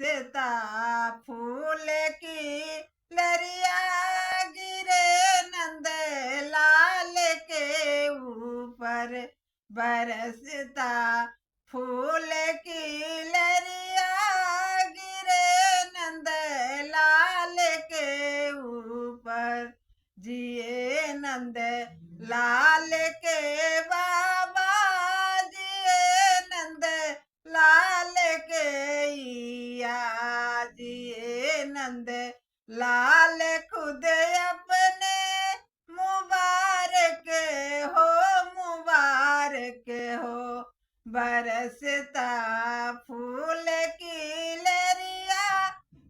बरसता फूल की लरिया गिरे नंद लाल के ऊपर बरसता फूल की लरिया गिरे नंद लाल के ऊपर जिए नंद लाल के बाबा जिए नंद लाल के इया जिए नंद लाल खुद अपने मुबारक हो मुबारक हो बरसता फूल की लरिया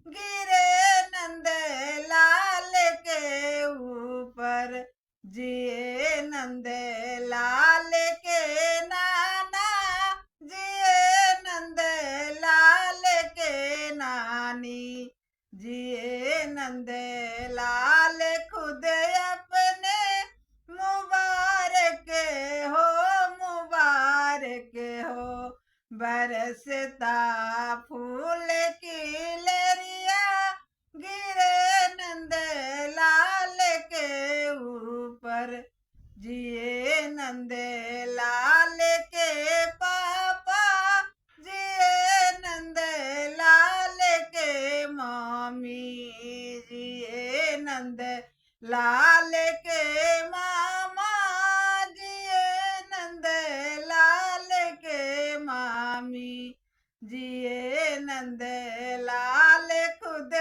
गिरे नंद लाल के ऊपर जिए नंद लाल के नाना जिए नंद लाल के नानी जिए नंद लाल खुद अपने मुबारक हो मुबारक हो बरसता फूल की लरिया गिरे नंद लाल के ऊपर जिए नंद लाल के पापा जिए नंद लाल के मामी जिए नंद लाल के मामा जिए नंद लाल के मामी जिए नंद लाल खुद